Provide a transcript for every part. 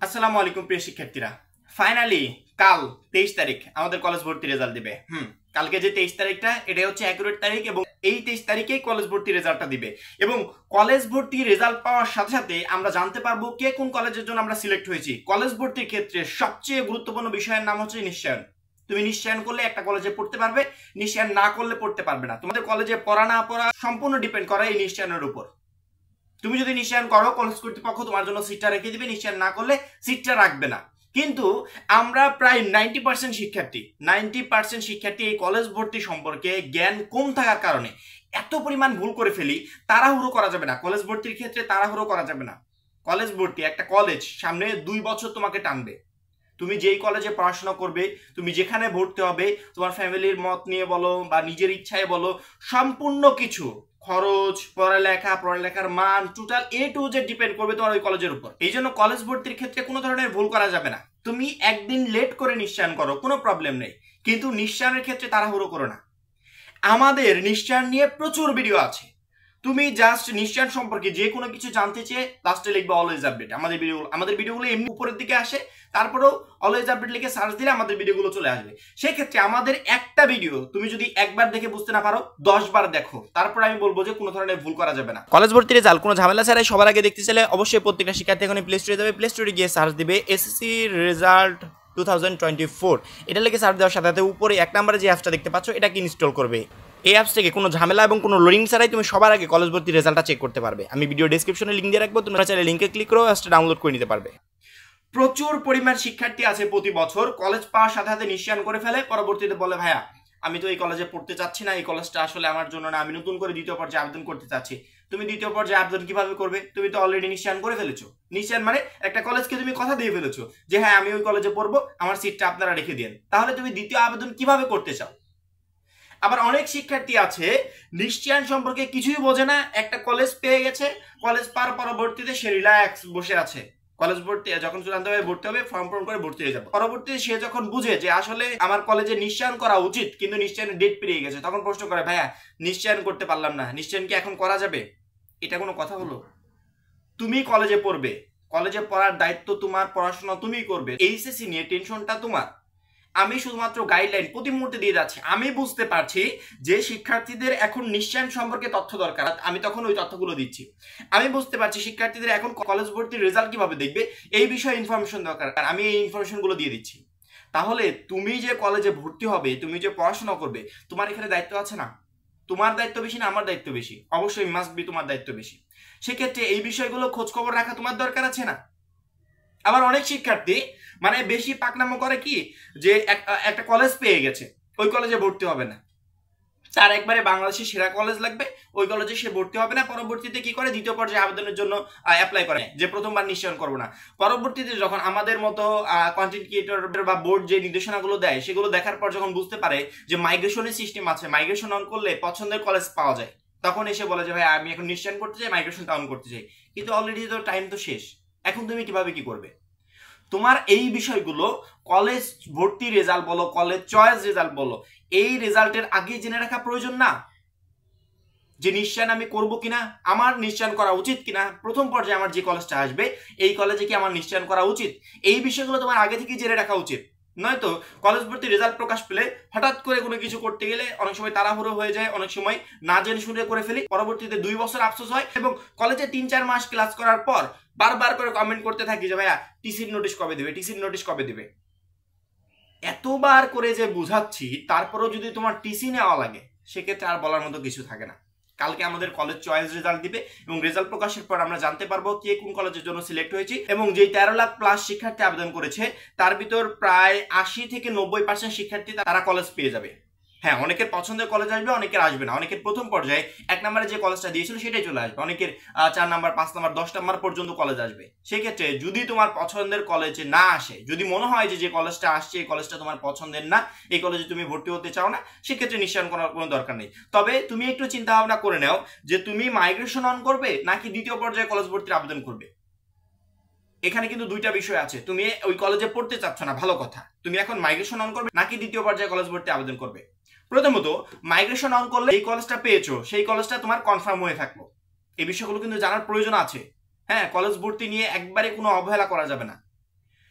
আসসালামু আলাইকুম প্রিয় শিক্ষার্থীরা, ফাইনালি কাল 23 তারিখ আমাদের কলেজ ভর্তি রেজাল্ট দিবে। কালকে যে 23 তারিখটা, এটা হচ্ছে অ্যাকুরেট তারিখ এবং এই 23 তারিখেই কলেজ ভর্তি রেজাল্টটা দিবে। এবং কলেজ ভর্তি রেজাল্ট পাওয়ার সাথে সাথে আমরা জানতে পারবো কে কোন কলেজের জন্য আমরা সিলেক্ট হয়েছি। কলেজ ভর্তির ক্ষেত্রে সবচেয়ে গুরুত্বপূর্ণ বিষয়ের নাম হচ্ছে নিশ্চয়ন। তুমি নিশ্চয়ন করলে একটা কলেজে পড়তে পারবে, নিশ্চয়ন না করলে পড়তে পারবে না। তোমাদের কলেজে পড়া না পড়া সম্পূর্ণ ডিপেন্ড করে এই নিশ্চয়নের উপর। তুমি যদি নিশ্চয়ন করো, কলেজ কর্তৃপক্ষ তোমার জন্য সিটটা রেখে দিবে, নিশ্চয়ন না করলে সিটটা রাখবে না। কিন্তু আমরা প্রায় 90% শিক্ষার্থী এই কলেজ ভর্তি সম্পর্কে জ্ঞান কম থাকার কারণে এত পরিমাণ ভুল করে ফেলি। তাড়াহুড়ো করা যাবে না, কলেজ ভর্তির ক্ষেত্রে তাড়াহুড়ো করা যাবে না। কলেজ ভর্তি একটা কলেজ, সামনে 2 বছর তোমাকে টানবে। তুমি যেই কলেজে পড়াশোনা করবে, তুমি যেখানে ভর্তি হবে, তোমার ফ্যামিলির মত নিয়ে বলো বা নিজের ইচ্ছায় বলো, সম্পূর্ণ কিছু খরচ, পড়ালেখার মান, total A to Z depend করবে তোমার ওই কলেজের উপর। এই জন্য কলেজ ভর্তির ক্ষেত্রে কোনো ধরনের ভুল করা যাবে না। তুমি একদিন লেট করে নিশ্চয়ন করো, কোনো প্রবলেম নেই, কিন্তু নিশ্চয়নের ক্ষেত্রে তাড়াহুড়ো করো না। আমাদের নিশ্চয়ন নিয়ে প্রচুর ভিডিও আছে। তুমি জাস্ট নিশ্চয়ন সম্পর্কে যে কোনো কিছু জানতে চেয়ে লাস্টে লিখবে অলওয়েজ আপডেট। আমাদের ভিডিওগুলো এমনি উপরের দিকে আসে, তারপরেও অলওয়েজ আপডেট লিখে সার্চ দিলে আমাদের ভিডিওগুলো চলে আসবে। সেক্ষেত্রে আমাদের একটা ভিডিও তুমি যদি একবার দেখে বুঝতে না পারো, 10 বার দেখো, তারপর আমি বলবো যে কোনো ধরনের ভুল করা যাবে না। কলেজ ভর্তি রেজাল্ট কোনো ঝামেলা ছাড়াই সবার আগে দেখতে চাইলে অবশ্যই প্রত্যেকটা শিক্ষার্থী এখন প্লে স্টোরে যাবে, প্লে স্টোরে গিয়ে সার্চ দিবে এসএসসি রেজাল্ট 2024। এটা লিখে সার্চ দেওয়ার সাথে সাথে উপরে 1 নম্বরে যে অ্যাপসটা দেখতে পাচ্ছ, এটাকে ইনস্টল করবে। এই অ্যাপস থেকে কোনো ঝামেলা এবং কোনো লোডিং ছাড়াই তুমি সবার আগে কলেজ ভর্তি রেজাল্টটা চেক করতে পারবে। আমি ভিডিও ডেসক্রিপশনে লিঙ্ক দিয়ে রাখবো, তোমরা চাইলে লিঙ্কে ক্লিক করে অ্যাপসটা ডাউনলোড করে নিতে পারবে। প্রচুর পরিমাণ শিক্ষার্থী আছে প্রতি বছর কলেজ পাওয়ার সাথে সাথে নিশ্চয়ন করে ফেলে, পরবর্তীতে বলে ভাইয়া আমি তো এই কলেজে পড়তে চাচ্ছি না, এই কলেজটা আসলে আমার জন্য না, আমি নতুন করে দ্বিতীয় পর্যায়ে আবেদন করতে চাচ্ছি। তুমি দ্বিতীয় পর্যায়ে আবেদন কিভাবে করবে? তুমি তো অলরেডি নিশ্চয়ন করে ফেলেছো। নিশ্চয়ন মানে একটা কলেজকে তুমি কথা দিয়ে ফেলেছো যে হ্যাঁ আমি ওই কলেজে পড়বো, আমার সিটটা আপনারা রেখে দিন। তাহলে তুমি দ্বিতীয় আবেদন কিভাবে করতে চাও? আবার অনেক শিক্ষার্থী আছে নিশ্চয়ন সম্পর্কে কিছুই বোঝে না, একটা কলেজ পেয়ে গেছে, কলেজ পার পরবর্তীতে সে রিল্যাক্স বসে আছে। কলেজ ভর্তি যখন চূড়ান্ত ভাবে ভর্তি হবে, ফর্ম করে ভর্তি হয়ে যাবে। পরবর্তীতে সে যখন বুঝে যে আসলে আমার কলেজে নিশ্চয়ন করা উচিত, কিন্তু নিশ্চয়নের ডেট পেরিয়ে গেছে, তখন প্রশ্ন করে ভাইয়া নিশ্চয়ন করতে পারলাম না, নিশ্চয়ন কি এখন করা যাবে? এটা কোনো কথা হলো? তুমি কলেজে পড়বে, কলেজে পড়ার দায়িত্ব তোমার, পড়াশোনা তুমিই করবে, এইচএসসি নিয়ে টেনশনটা তোমার। আমি শুধুমাত্র গাইডলাইন প্রতি মুহূর্তে দিয়ে যাচ্ছি। আমি বুঝতে পারছি যে শিক্ষার্থীদের এখন নিশ্চয়ন সম্পর্কে তথ্য দরকার, আমি তখন ওই তথ্যগুলো দিচ্ছি। আমি বুঝতে পারছি শিক্ষার্থীদের এখন কলেজ ভর্তির রেজাল্ট কিভাবে দেখবে, এই বিষয়ে ইনফরমেশন দরকার, আমি এই ইনফরমেশনগুলো দিয়ে দিচ্ছি। তাহলে তুমি যে কলেজে ভর্তি হবে, তুমি যে পড়াশোনা করবে, তোমার এখানে দায়িত্ব আছে না? তোমার দায়িত্ব বেশি না আমার দায়িত্ব বেশি? অবশ্যই মাস্ট বি তোমার দায়িত্ব বেশি। সেক্ষেত্রে এই বিষয়গুলো খোঁজ খবর রাখা তোমার দরকার আছে না? আবার অনেক শিক্ষার্থী মানে বেশি পাকনামো করে কি, যে একটা কলেজ পেয়ে গেছে, ওই কলেজে ভর্তি হবে না, তার একবারে বাংলাদেশের সেরা কলেজ লাগবে, ওই কলেজে সে ভর্তি হবে না। পরবর্তীতে কি করে, দ্বিতীয় পর্যায়ে আবেদনের জন্য অ্যাপ্লাই করে, যে প্রথমবার নিশ্চয়ন করবো না। পরবর্তীতে যখন আমাদের মতো কন্টেন্ট ক্রিয়েটর বা বোর্ড যে নির্দেশনাগুলো দেয়, সেগুলো দেখার পর যখন বুঝতে পারে যে মাইগ্রেশনের সিস্টেম আছে, মাইগ্রেশন অন করলে পছন্দের কলেজ পাওয়া যায়, তখন এসে বলে যে ভাই আমি এখন নিশ্চয়ন করতে চাই, মাইগ্রেশনটা অন করতে চাই। কিন্তু অলরেডি তো টাইম তো শেষ, এখন তুমি কিভাবে কি করবে? তোমার এই বিষয়গুলো কলেজ ভর্তি রেজাল্ট বলো, কলেজ চয়েস রেজাল্ট বলো, এই রেজাল্টের আগে জেনে রাখা প্রয়োজন না? যে নিশ্চয়ন আমি করব কিনা, আমার নিশ্চয়ন করা উচিত কিনা, প্রথম পর্যায়ে আমার যে কলেজটা আসবে এই কলেজে কি আমার নিশ্চয়ন করা উচিত, এই বিষয়গুলো তোমার আগে থেকে জেনে রাখা উচিত। নয়তো কলেজ ভর্তি রেজাল্ট প্রকাশ পেলে হঠাৎ করে কোনো কিছু করতে গেলে অনেক সময় তাড়াহুড়ো হয়ে যায়, অনেক সময় না জেনে শুনে করে ফেলি, পরবর্তীতে 2 বছর আফসোস হয়। এবং কলেজে 3-4 মাস ক্লাস করার পর বারবার করে কমেন্ট করতে থাকি যে ভাইয়া টিসির নোটিশ কবে দেবে, টিসির নোটিশ কবে দেবে। এতবার করে যে বুঝাচ্ছি, তারপরেও যদি তোমার টিসি নেওয়া লাগে, সেক্ষেত্রে আর বলার মতো কিছু থাকে না। কালকে আমাদের কলেজ চয়েস রেজাল্ট দিবে এবং রেজাল্ট প্রকাশের পর আমরা জানতে পারবো কে কোন কলেজের জন্য সিলেক্ট হয়েছে। এবং যেই 13 লাখ প্লাস শিক্ষার্থী আবেদন করেছে, তার ভিতর প্রায় 80-90% শিক্ষার্থী তারা কলেজ পেয়ে যাবে। হ্যাঁ, অনেকের পছন্দের কলেজ আসবে, অনেকের আসবে না। অনেকের প্রথম পর্যায়ে 1 নম্বরে যে কলেজটা দিয়েছিল সেটাই চলে আসবে, অনেকের 4 নাম্বার, 5 নাম্বার, 10 নাম্বার পর্যন্ত কলেজ আসবে। সেক্ষেত্রে যদি তোমার পছন্দের কলেজে না আসে, যদি মনে হয় যে কলেজটা আসছে এই কলেজটা তোমার পছন্দের না, এই কলেজে তুমি ভর্তি হতে চাও না, সেক্ষেত্রে নিশ্চয়ন করার কোনো দরকার নেই। তবে তুমি একটু চিন্তা ভাবনা করে নাও যে তুমি মাইগ্রেশন অন করবে নাকি দ্বিতীয় পর্যায়ে কলেজ ভর্তির আবেদন করবে। এখানে কিন্তু দুইটা বিষয় আছে। তুমি ওই কলেজে পড়তে চাচ্ছ না, ভালো কথা, তুমি এখন মাইগ্রেশন অন করবে নাকি দ্বিতীয় পর্যায়ে কলেজ ভর্তি আবেদন করবে। প্রথমত, মাইগ্রেশন অন করলে এই কলেজটা পেয়েছো, সেই কলেজটা তোমার কনফার্ম হয়ে থাকলো, এই বিষয়গুলো কিন্তু জানার প্রয়োজন আছে। হ্যাঁ, কলেজ ভর্তি নিয়ে একবারে কোনো অবহেলা করা যাবে না।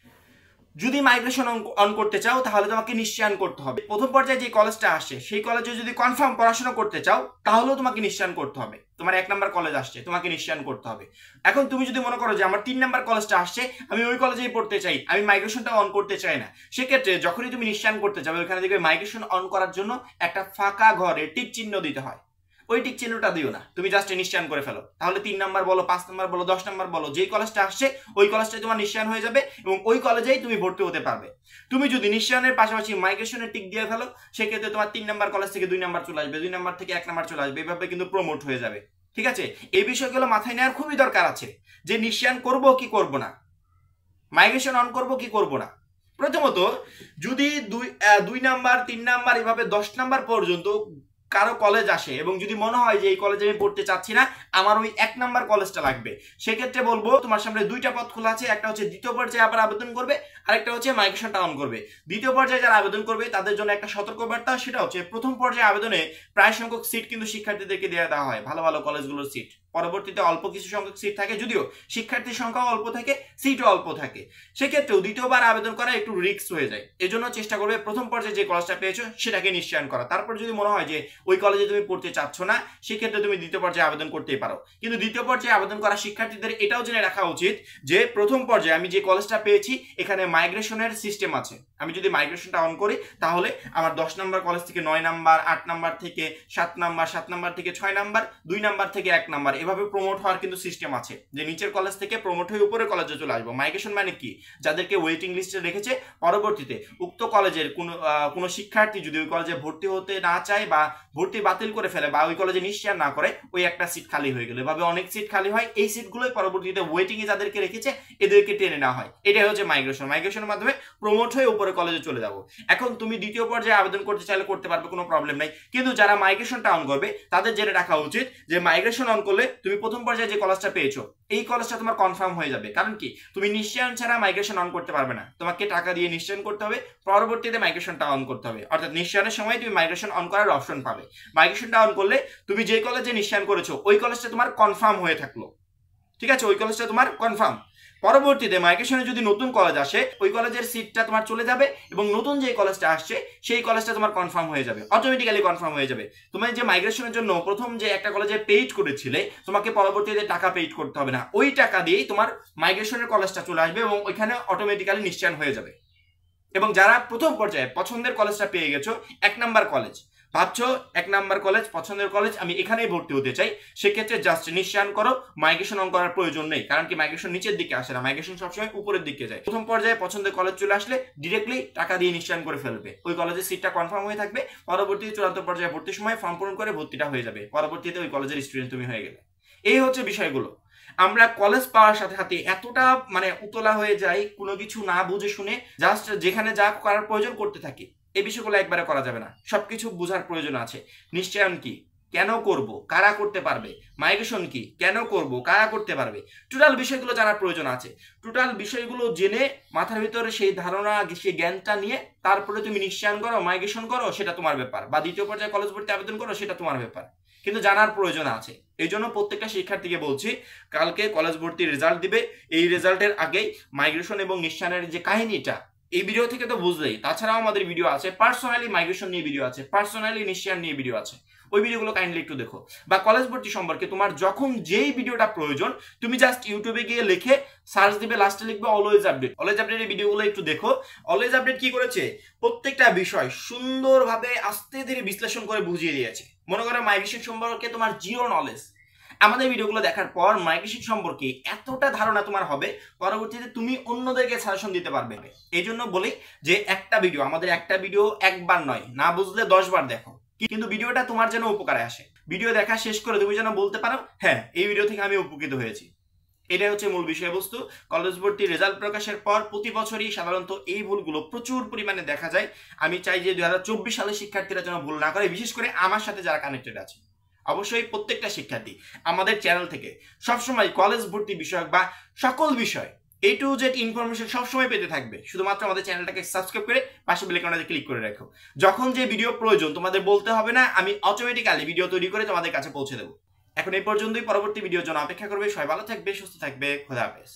যদি মাইগ্রেশন অন করতে চাও তাহলে তোমাকে নিশ্চয়ন করতে হবে। প্রথম পর্যায়ে যে কলেজটা আসছে সেই কলেজে যদি কনফার্ম পড়াশোনা করতে চাও তাহলেও তোমাকে নিশ্চয়ন করতে হবে। তোমার 1 নাম্বার কলেজ আসছে, তোমাকে নিশ্চয়ন করতে হবে। এখন তুমি যদি মনে করো যে আমার 3 নাম্বার কলেজটা আসছে, আমি ওই কলেজেই পড়তে চাই, আমি মাইগ্রেশনটা অন করতে চাই না, সেক্ষেত্রে যখনই তুমি নিশ্চয়ন করতে যাবে ওইখানে দেখবে মাইগ্রেশন অন করার জন্য একটা ফাঁকা ঘরে টিক চিহ্ন দিতে হয়। ওই টিক চিহ্নটা দিও না, তুমি জাস্ট নিশ্চয়ন করে ফেলো। তাহলে 3 নাম্বার বলো, 5 নাম্বার বলো, 10 নাম্বার বলো, যেই কলেজটা আসছে ওই কলেজটাই তোমার নিশ্চয়ন হয়ে যাবে এবং ওই কলেজেই তুমি ভর্তি হতে পারবে। তুমি যদি নিশ্চয়নের পাশাপাশি মাইগ্রেশনের টিক দিয়ে ফেলো সেক্ষেত্রে তোমার 3 নাম্বার কলেজ থেকে 2 নাম্বার চলে আসবে, 2 নাম্বার থেকে 1 নাম্বার চলে আসবে, এভাবে কিন্তু প্রমোট হয়ে যাবে। ঠিক আছে, এই বিষয়গুলো মাথায় নেওয়ার খুবই দরকার আছে যে নিশ্চয়ন করবো কি করব না, মাইগ্রেশন অন করব কি করব না। প্রথমত যদি 2 নাম্বার 3 নাম্বার এভাবে 10 নাম্বার পর্যন্ত কারো কলেজ আসে এবং যদি মনে হয় যে এই কলেজে আমি পড়তে চাচ্ছি না, আমার ওই 1 নাম্বার কলেজটা লাগবে, সেক্ষেত্রে বলবো তোমার সামনে 2টা পথ খোলা আছে। একটা হচ্ছে দ্বিতীয় পর্যায়ে আবার আবেদন করবে, আরেকটা হচ্ছে মাইগ্রেশনটা অন করবে। দ্বিতীয় পর্যায়ে যারা আবেদন করবে তাদের জন্য একটা সতর্কবার্তা, সেটা হচ্ছে প্রথম পর্যায়ে আবেদনে প্রায় সংখ্যক সিট কিন্তু শিক্ষার্থীদেরকে দেওয়া হয়, ভালো ভালো কলেজগুলোর সিট। পরবর্তীতে অল্প কিছু সংখ্যক সিট থাকে, যদিও শিক্ষার্থীর সংখ্যাও অল্প থাকে, সিটও অল্প থাকে, সেক্ষেত্রেও দ্বিতীয়বার আবেদন করা একটু রিস্ক হয়ে যায়। এজন্য চেষ্টা করবে প্রথম পর্যায়ে যে কলেজটা পেয়েছো সেটাকে নিশ্চয়ন করা। তারপর যদি মনে হয় যে ওই কলেজে তুমি পড়তে চাচ্ছ না, সেক্ষেত্রে তুমি দ্বিতীয় পর্যায়ে আবেদন করতেই পারো। কিন্তু দ্বিতীয় পর্যায়ে আবেদন করা শিক্ষার্থীদের এটাও জেনে রাখা উচিত যে প্রথম পর্যায়ে আমি যে কলেজটা পেয়েছি এখানে মাইগ্রেশনের সিস্টেম আছে। আমি যদি মাইগ্রেশনটা অন করি তাহলে আমার 10 নাম্বার কলেজ থেকে 9 নাম্বার, 8 নাম্বার থেকে 7 নাম্বার, 7 নাম্বার থেকে 6 নাম্বার, 2 নাম্বার থেকে 1 নাম্বার এভাবে প্রমোট হওয়ার কিন্তু সিস্টেম আছে, যে নিচের কলেজ থেকে প্রমোট হয়ে উপরের কলেজে চলে আসবো। মাইগ্রেশন মানে কি, যাদেরকে ওয়েটিং লিস্টে রেখেছে, পরবর্তীতে উক্ত কলেজের কোনো শিক্ষার্থী যদি ওই কলেজে ভর্তি হতে না চায় বা ভর্তি বাতিল করে ফেলে বা ওই কলেজে নিশ্চয় না করে, ওই একটা সিট খালি হয়ে গেল। এভাবে অনেক সিট খালি হয়, এই সিটগুলোই পরবর্তীতে ওয়েটিং এ যাদেরকে রেখেছে এদেরকে টেনে নেওয়া হয়। এটাই হচ্ছে মাইগ্রেশন। মাইগ্রেশনের মাধ্যমে প্রমোট হয়ে উপরে কলেজে চলে যাবো। এখন তুমি দ্বিতীয় পর্যায়ে আবেদন করতে চাইলে করতে পারবে, কোনো প্রবলেম নাই। কিন্তু যারা মাইগ্রেশনটা অন করবে তাদের জেনে রাখা উচিত যে মাইগ্রেশন অন করলে তুমি প্রথম পর্যায়ে যে কলেজটা পেয়েছো এই কলেজটা তোমার কনফার্ম হয়ে যাবে। কারণ কি, তুমি নিশ্চয়ন ছাড়া মাইগ্রেশন অন করতে পারবে না, তোমাকে টাকা দিয়ে নিশ্চয়ন করতে হবে, পরবর্তীতে মাইগ্রেশনটা অন করতে হবে। অর্থাৎ নিশ্চয়নের সময় তুমি মাইগ্রেশন অন করার অপশন পাবে। মাইগ্রেশনটা অন করলে তুমি যে কলেজে নিশ্চয়ন করেছো ওই কলেজটা তোমার কনফার্ম হয়ে থাকলো। ঠিক আছে, ওই কলেজটা তোমার কনফার্ম। পরবর্তীতে মাইগ্রেশনে যদি নতুন কলেজ আসে ওই কলেজের সিটটা তোমার চলে যাবে এবং নতুন যে কলেজটা আসছে সেই কলেজটা তোমার কনফার্ম হয়ে যাবে, অটোমেটিক্যালি কনফার্ম হয়ে যাবে। তুমি যে মাইগ্রেশনের জন্য প্রথম যে একটা কলেজে পেইড করেছিলে তোমাকে পরবর্তীতে টাকা পেইড করতে হবে না, ওই টাকা দিয়েই তোমার মাইগ্রেশনের কলেজটা চলে আসবে এবং ওইখানে অটোমেটিক্যালি নিশ্চয়ন হয়ে যাবে। এবং যারা প্রথম পর্যায়ে পছন্দের কলেজটা পেয়ে গেছো, 1 নাম্বার কলেজ ভাবছো 1 নাম্বার কলেজ পছন্দের কলেজ, আমি এখানেই ভর্তি হতে চাই, সেক্ষেত্রে জাস্ট নিশ্চয়ন করো, মাইগ্রেশন অন করার প্রয়োজন নেই। কারণ কি, মাইগ্রেশন নিচের দিকে আসে না, মাইগ্রেশন সবসময় উপরের দিকে যায়। প্রথম পর্যায়ে পছন্দের কলেজ চলে আসলে ডিরেক্টলি টাকা দিয়ে নিশ্চয়ন করে ফেলবে, ওই কলেজের সিটটা কনফার্ম হয়ে থাকবে। পরবর্তী চূড়ান্ত পর্যায়ে ভর্তির সময় ফর্ম পূরণ করে ভর্তিটা হয়ে যাবে, পরবর্তীতে ওই কলেজের স্টুডেন্ট তুমি হয়ে গেলে। এই হচ্ছে বিষয়গুলো। আমরা কলেজ পাওয়ার সাথে সাথে এতটা উতলা হয়ে যাই কোনো কিছু না বুঝে শুনে, জাস্ট যেখানে যা করার প্রয়োজন করতে থাকি। এই বিষয়গুলো একবারে করা যাবে না, সবকিছু বোঝার প্রয়োজন আছে। নিশ্চয়ন কি, কেন করব, কারা করতে পারবে, মাইগ্রেশন কি, কেন করব, কারা করতে পারবে, টোটাল বিষয়গুলো জানার প্রয়োজন আছে। টোটাল বিষয়গুলো জেনে মাথার ভিতরে সেই ধারণা, সেই জ্ঞানটা নিয়ে তারপরে তুমি নিশ্চয়ন করো, মাইগ্রেশন করো, সেটা তোমার ব্যাপার, বা দ্বিতীয় পর্যায়ে কলেজ ভর্তি আবেদন করো, সেটা তোমার ব্যাপার। কিন্তু জানার প্রয়োজন আছে। এই জন্য প্রত্যেকটা শিক্ষার্থীকে বলছি, কালকে কলেজ ভর্তির রেজাল্ট দিবে, এই রেজাল্টের আগেই মাইগ্রেশন এবং নিশ্চয়নের যে কাহিনীটা এই ভিডিও থেকে তো বুঝলেই, তাছাড়াও আমাদের ভিডিও আছে, পার্সোনালি মাইগ্রেশন নিয়ে ভিডিও আছে, পার্সোনালি নিশ্চয়ন নিয়ে ভিডিও আছে, ওই ভিডিওগুলো কাইন্ডলি একটু দেখো। বা কলেজ ভর্তি সম্পর্কে তোমার যখন যেই ভিডিওটা প্রয়োজন তুমি জাস্ট ইউটিউবে গিয়ে লিখে সার্চ দিবে, লাস্টে লিখবে অলওয়েজ আপডেট। অলওয়েজ আপডেটের ভিডিওগুলো একটু দেখো। অলওয়েজ আপডেট কি করেছে, প্রত্যেকটা বিষয় সুন্দরভাবে আস্তে ধীরে বিশ্লেষণ করে বুঝিয়ে দিয়েছে। মনে করো মাইগ্রেশন সম্পর্কে তোমার জিরো নলেজ, আমাদের ভিডিওগুলো দেখার পর মাইগ্রেশন সম্পর্কে এতটা ধারণা তোমার হবে, পরবর্তীতে তুমি অন্যদেরকে সাজেশন দিতে পারবে। এই জন্য বলি যে একটা ভিডিও, আমাদের একটা ভিডিও একবার নয়, না বুঝলে 10 বার দেখো, কিন্তু ভিডিওটা তোমার যেন উপকারে আসে। ভিডিও দেখা শেষ করে তুমি যেন বলতে পারো, হ্যাঁ এই ভিডিও থেকে আমি উপকৃত হয়েছি। এটাই হচ্ছে মূল বিষয়বস্তু। কলেজ ভর্তি রেজাল্ট প্রকাশের পর প্রতি বছরই সাধারণত এই ভুলগুলো প্রচুর পরিমাণে দেখা যায়। আমি চাই যে 2024 সালের শিক্ষার্থীরা যেন ভুল না করে, বিশেষ করে আমার সাথে যারা কানেক্টেড আছে। অবশ্যই প্রত্যেকটা শিক্ষার্থী আমাদের চ্যানেল থেকে সবসময় কলেজ ভর্তি বিষয়ক বা সকল বিষয় A to Z ইনফরমেশন সবসময় পেতে থাকবে। শুধুমাত্র আমাদের চ্যানেলটাকে সাবস্ক্রাইব করে পাশে বেল আইকনটাতে ক্লিক করে রাখো। যখন যে ভিডিও প্রয়োজন তোমাদের বলতে হবে না, আমি অটোমেটিক্যালি ভিডিও তৈরি করে তোমাদের কাছে পৌঁছে দেবো। এখন এই পর্যন্তই, পরবর্তী ভিডিওর জন্য অপেক্ষা করবে। সবাই ভালো থাকবে, সুস্থ থাকবে, খোদা হাফেজ।